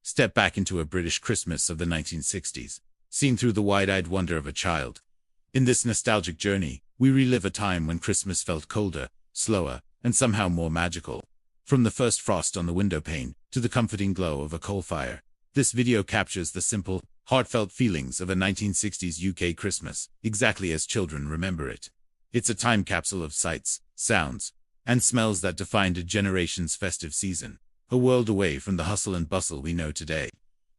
step back into a British Christmas of the 1960s, seen through the wide-eyed wonder of a child. In this nostalgic journey, we relive a time when Christmas felt colder, slower, and somehow more magical. From the first frost on the window pane to the comforting glow of a coal fire, this video captures the simple, heartfelt feelings of a 1960s UK Christmas, exactly as children remember it. It's a time capsule of sights, sounds, and smells that defined a generation's festive season, a world away from the hustle and bustle we know today.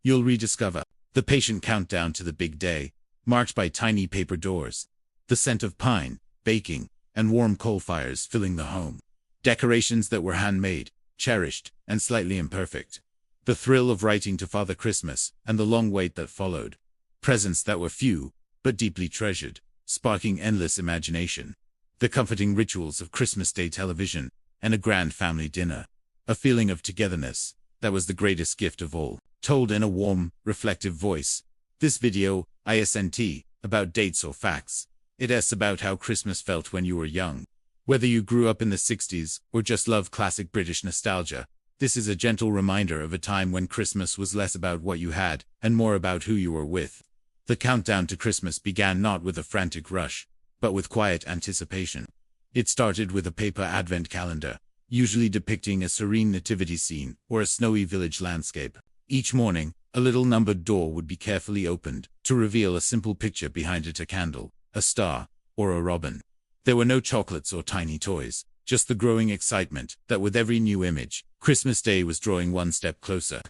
You'll rediscover the patient countdown to the big day, marked by tiny paper doors, the scent of pine, baking, and warm coal fires filling the home. Decorations that were handmade, cherished, and slightly imperfect. The thrill of writing to Father Christmas and the long wait that followed. Presents that were few, but deeply treasured, sparking endless imagination. The comforting rituals of Christmas Day television and a grand family dinner. A feeling of togetherness that was the greatest gift of all, told in a warm, reflective voice. This video isn't about dates or facts. It's about how Christmas felt when you were young. Whether you grew up in the 60s or just love classic British nostalgia, this is a gentle reminder of a time when Christmas was less about what you had and more about who you were with. The countdown to Christmas began not with a frantic rush, but with quiet anticipation. It started with a paper advent calendar, usually depicting a serene nativity scene or a snowy village landscape. Each morning, a little numbered door would be carefully opened to reveal a simple picture behind it: a candle, a star, or a robin. There were no chocolates or tiny toys, just the growing excitement that with every new image, Christmas Day was drawing one step closer.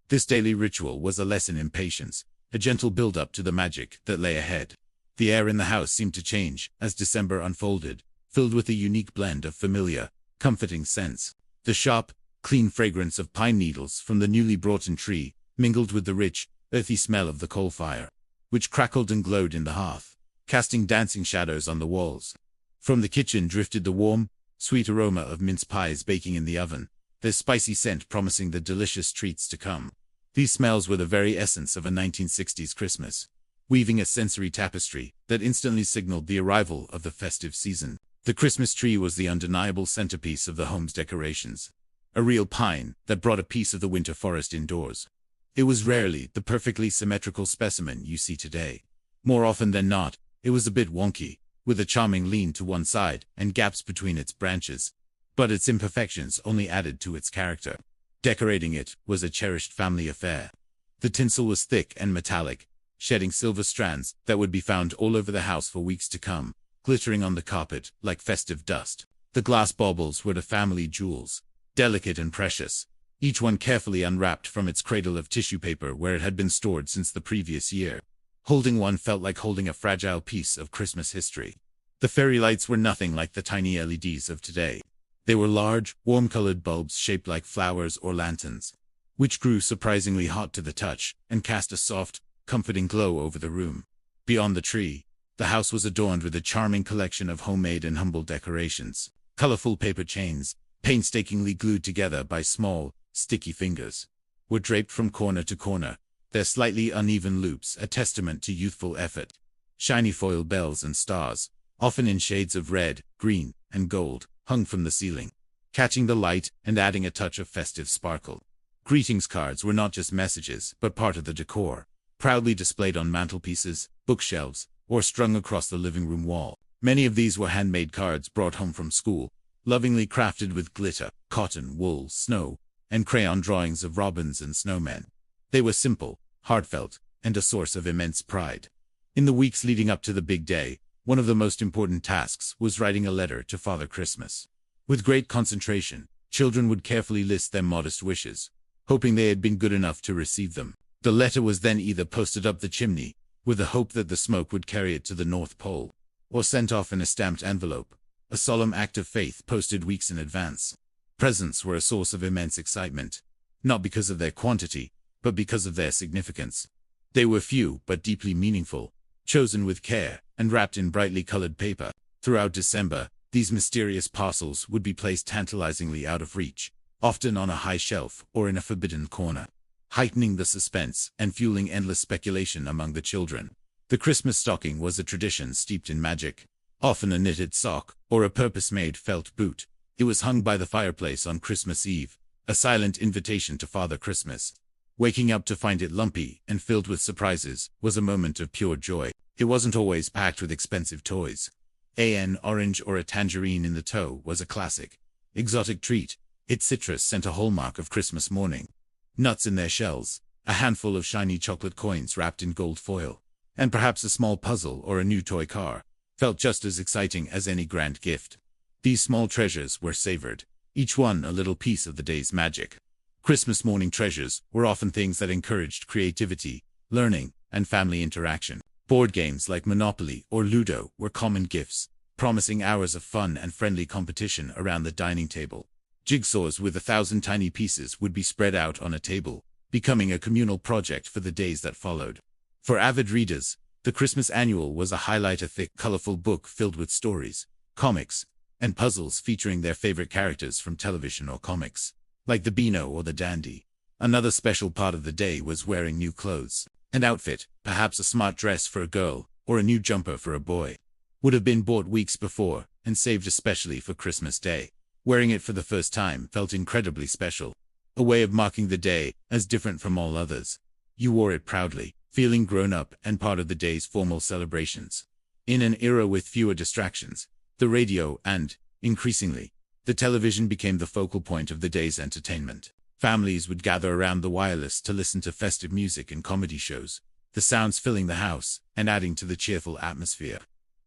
This daily ritual was a lesson in patience, a gentle build-up to the magic that lay ahead. The air in the house seemed to change as December unfolded, filled with a unique blend of familiar, comforting scents. The sharp, clean fragrance of pine needles from the newly brought-in tree mingled with the rich, earthy smell of the coal fire, which crackled and glowed in the hearth, casting dancing shadows on the walls. From the kitchen drifted the warm, sweet aroma of mince pies baking in the oven, their spicy scent promising the delicious treats to come. These smells were the very essence of a 1960s Christmas, weaving a sensory tapestry that instantly signaled the arrival of the festive season. The Christmas tree was the undeniable centerpiece of the home's decorations, a real pine that brought a piece of the winter forest indoors. It was rarely the perfectly symmetrical specimen you see today. More often than not, it was a bit wonky, with a charming lean to one side and gaps between its branches. But its imperfections only added to its character. Decorating it was a cherished family affair. The tinsel was thick and metallic, shedding silver strands that would be found all over the house for weeks to come, glittering on the carpet like festive dust. The glass baubles were the family jewels, delicate and precious, each one carefully unwrapped from its cradle of tissue paper where it had been stored since the previous year. Holding one felt like holding a fragile piece of Christmas history. The fairy lights were nothing like the tiny LEDs of today. They were large, warm-colored bulbs shaped like flowers or lanterns, which grew surprisingly hot to the touch and cast a soft, comforting glow over the room. Beyond the tree, the house was adorned with a charming collection of homemade and humble decorations. Colorful paper chains, painstakingly glued together by small, sticky fingers, were draped from corner to corner, their slightly uneven loops a testament to youthful effort. Shiny foil bells and stars, often in shades of red, green, and gold, hung from the ceiling, catching the light and adding a touch of festive sparkle. Greetings cards were not just messages, but part of the decor, proudly displayed on mantelpieces, bookshelves, or strung across the living room wall. Many of these were handmade cards brought home from school, lovingly crafted with glitter, cotton, wool, snow, and crayon drawings of robins and snowmen. They were simple, heartfelt, and a source of immense pride. In the weeks leading up to the big day, one of the most important tasks was writing a letter to Father Christmas. With great concentration, children would carefully list their modest wishes, hoping they had been good enough to receive them. The letter was then either posted up the chimney, with the hope that the smoke would carry it to the North Pole, or sent off in a stamped envelope, a solemn act of faith posted weeks in advance. Presents were a source of immense excitement, not because of their quantity, but because of their significance. They were few but deeply meaningful, chosen with care, and wrapped in brightly colored paper. Throughout December, these mysterious parcels would be placed tantalizingly out of reach, often on a high shelf or in a forbidden corner, heightening the suspense and fueling endless speculation among the children. The Christmas stocking was a tradition steeped in magic. Often a knitted sock or a purpose-made felt boot, it was hung by the fireplace on Christmas Eve, a silent invitation to Father Christmas. Waking up to find it lumpy and filled with surprises was a moment of pure joy. It wasn't always packed with expensive toys. An orange or a tangerine in the toe was a classic, exotic treat. Its citrus sent a hallmark of Christmas morning. Nuts in their shells, a handful of shiny chocolate coins wrapped in gold foil, and perhaps a small puzzle or a new toy car, felt just as exciting as any grand gift. These small treasures were savored, each one a little piece of the day's magic. Christmas morning treasures were often things that encouraged creativity, learning, and family interaction. Board games like Monopoly or Ludo were common gifts, promising hours of fun and friendly competition around the dining table. Jigsaws with 1,000 tiny pieces would be spread out on a table, becoming a communal project for the days that followed. For avid readers, the Christmas Annual was a highlight, a thick, colorful book filled with stories, comics, and puzzles featuring their favorite characters from television or comics, like the Beano or the Dandy. Another special part of the day was wearing new clothes. An outfit, perhaps a smart dress for a girl, or a new jumper for a boy, would have been bought weeks before and saved especially for Christmas Day. Wearing it for the first time felt incredibly special, a way of marking the day as different from all others. You wore it proudly, feeling grown up and part of the day's formal celebrations. In an era with fewer distractions, the radio and, increasingly, the television became the focal point of the day's entertainment. Families would gather around the wireless to listen to festive music and comedy shows, the sounds filling the house and adding to the cheerful atmosphere.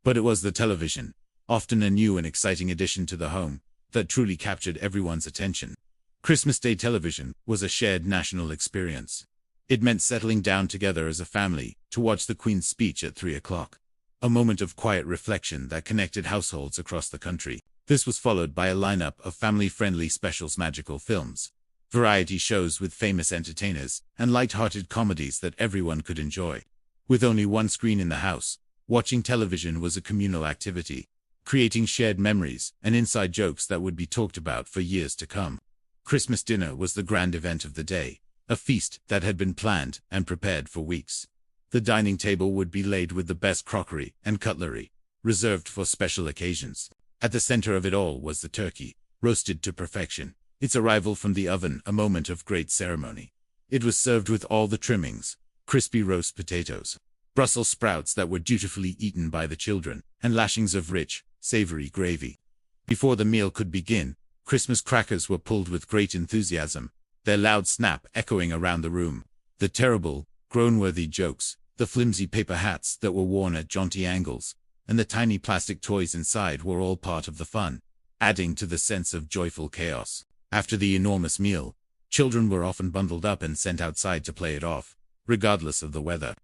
But it was the television, often a new and exciting addition to the home, that truly captured everyone's attention. Christmas Day television was a shared national experience. It meant settling down together as a family to watch the Queen's speech at 3 o'clock, a moment of quiet reflection that connected households across the country. This was followed by a lineup of family-friendly specials, magical films, variety shows with famous entertainers, and light-hearted comedies that everyone could enjoy. With only one screen in the house, watching television was a communal activity, creating shared memories and inside jokes that would be talked about for years to come. Christmas dinner was the grand event of the day, a feast that had been planned and prepared for weeks. The dining table would be laid with the best crockery and cutlery, reserved for special occasions. At the center of it all was the turkey, roasted to perfection, its arrival from the oven a moment of great ceremony. It was served with all the trimmings, crispy roast potatoes, Brussels sprouts that were dutifully eaten by the children, and lashings of rich, savory gravy. Before the meal could begin, Christmas crackers were pulled with great enthusiasm, their loud snap echoing around the room. The terrible, groan-worthy jokes, the flimsy paper hats that were worn at jaunty angles, and the tiny plastic toys inside were all part of the fun, adding to the sense of joyful chaos. After the enormous meal, children were often bundled up and sent outside to play it off, regardless of the weather.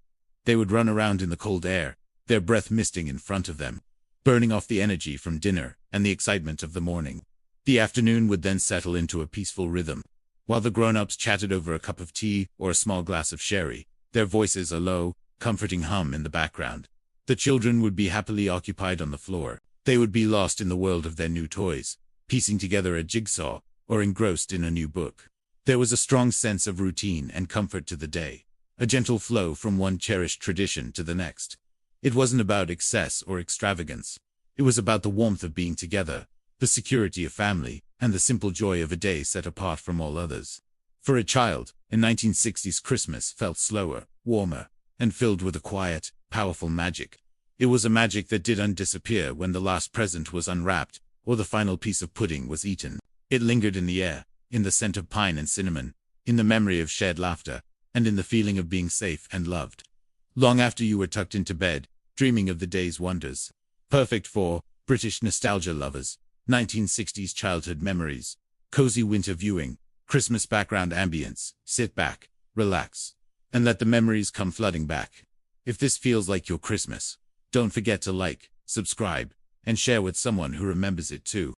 They would run around in the cold air, their breath misting in front of them, burning off the energy from dinner and the excitement of the morning. The afternoon would then settle into a peaceful rhythm. While the grown-ups chatted over a cup of tea or a small glass of sherry, their voices a low, comforting hum in the background. The children would be happily occupied on the floor. They would be lost in the world of their new toys, piecing together a jigsaw, or engrossed in a new book. There was a strong sense of routine and comfort to the day, a gentle flow from one cherished tradition to the next. It wasn't about excess or extravagance. It was about the warmth of being together, the security of family, and the simple joy of a day set apart from all others. For a child, a 1960s Christmas felt slower, warmer, and filled with a quiet, powerful magic. It was a magic that didn't disappear when the last present was unwrapped or the final piece of pudding was eaten. It lingered in the air, in the scent of pine and cinnamon, in the memory of shared laughter, and in the feeling of being safe and loved. Long after you were tucked into bed, dreaming of the day's wonders. Perfect for British nostalgia lovers, 1960s childhood memories, cozy winter viewing, Christmas background ambience. Sit back, relax, and let the memories come flooding back. If this feels like your Christmas, don't forget to like, subscribe, and share with someone who remembers it too.